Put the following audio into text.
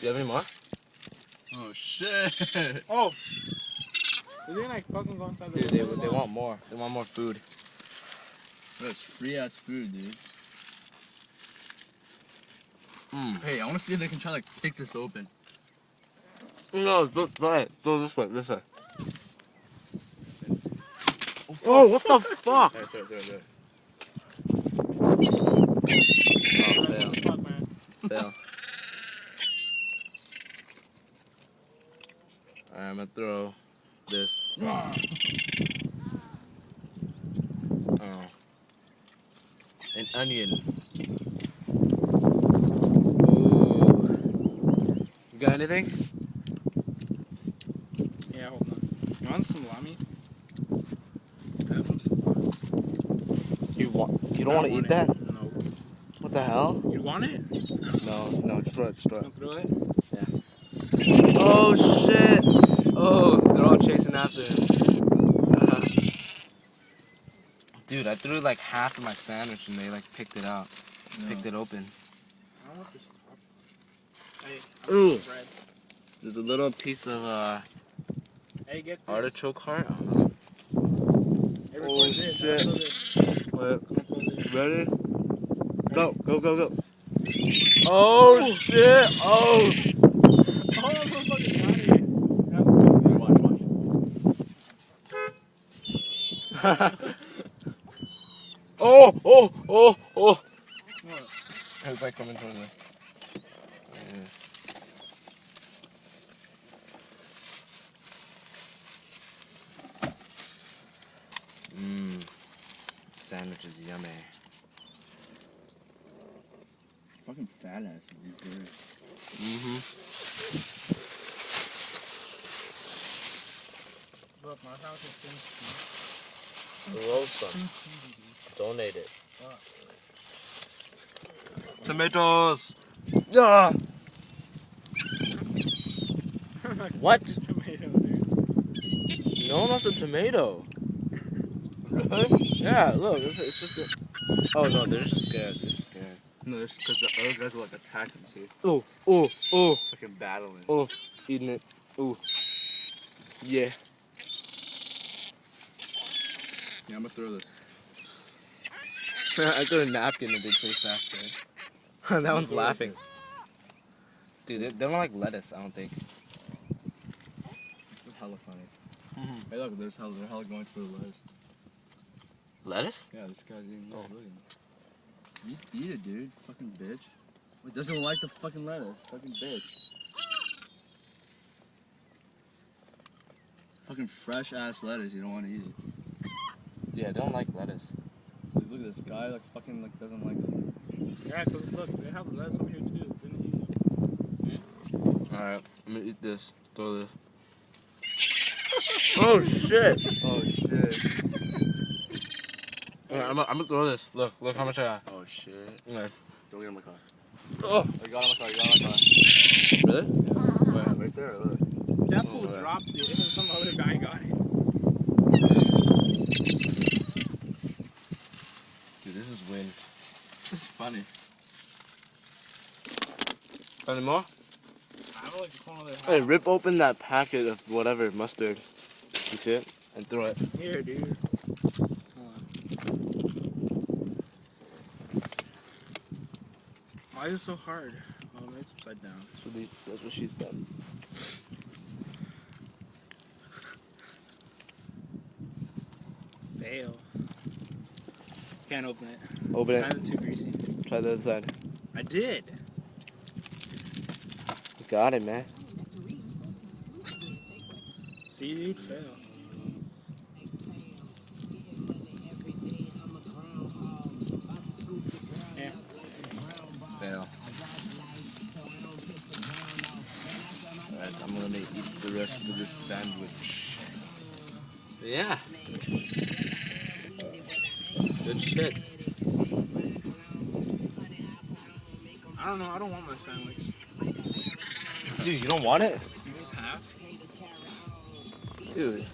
Do you have any more? Oh shit! Oh! Is they like fucking go inside the Dude, they want more. They want more food. That's free ass food, dude. Mm. Hey, I want to see if they can try to kick this open. No, try it. Go this way, this way. Oh, what the fuck? There. Oh, fail. Fuck, man. Fail. Alright, I'm gonna throw this. Oh. An onion. Ooh. You got anything? Yeah, hold on. You want some salami? I have some salami. You don't want to eat that? No. What the hell? You want it? No, just throw it, just throw it. Don't throw it? Yeah. Oh shit! Oh, they're all chasing after him. Dude, I threw like half of my sandwich and they like picked it out. Picked it open. I don't want this top. Hey, I Ooh. want bread. There's a little piece of Hey, get this. artichoke heart. Hey, record Oh, this. shit. Record this. Wait, Record this. ready? Go. Oh shit! Oh! Oh, I'm fucking out of here. Oh! What? It was like coming towards me. Mmm. Sandwich is yummy. Fucking fat asses, these birds. Look, my house is finished. Grow some. Donate it. Tomatoes! Ah! What? Tomato, dude. No one wants a tomato. Really? Yeah, look, it's just a... Oh no, they're just scared. No, it's because the other guys will like attack them, see? Oh, Fucking battling. oh, eating it. Oh, yeah. Yeah, I'm gonna throw this. I threw a napkin and they chased after it. That one's laughing. Dude, they don't like lettuce, I don't think. This is hella funny. Hey, look, they're hella going for the lettuce. Lettuce? Yeah, this guy's eating lettuce. Look at him. Eat it, dude. Fucking bitch. Wait, doesn't like the fucking lettuce. Fucking bitch. Fucking fresh ass lettuce. You don't want to eat it. Yeah, they don't like lettuce. Dude, look at this guy. Like fucking like doesn't like it. Yeah, cause look, they have lettuce over here too. Didn't eat it. Alright, I'm gonna eat this. Throw this. Oh shit! Oh shit. Alright, I'm gonna throw this. Look how much I got. Oh shit. Okay. Don't get in my car. Oh! You got in my car. You got in my car. Really? Yeah. Right there. Look. That fool yeah. dropped it. Some other guy got it. Dude, this is win. This is funny. Any more? I don't like the corner of Hey, rip open that packet of whatever mustard. You see it? And throw it. Here, dude. Hold on. Why is it so hard? Oh, maybe it's upside down. That's what she said. Fail. Can't open it. Open it. Mine's too greasy. Try the other side. I did. You got it, man. See, dude, fail. Yeah. Fail. Alright, I'm gonna eat the rest of this sandwich. Yeah. Good shit. I don't know. I don't want my sandwich. Dude, you don't want it? Is this half? Dude.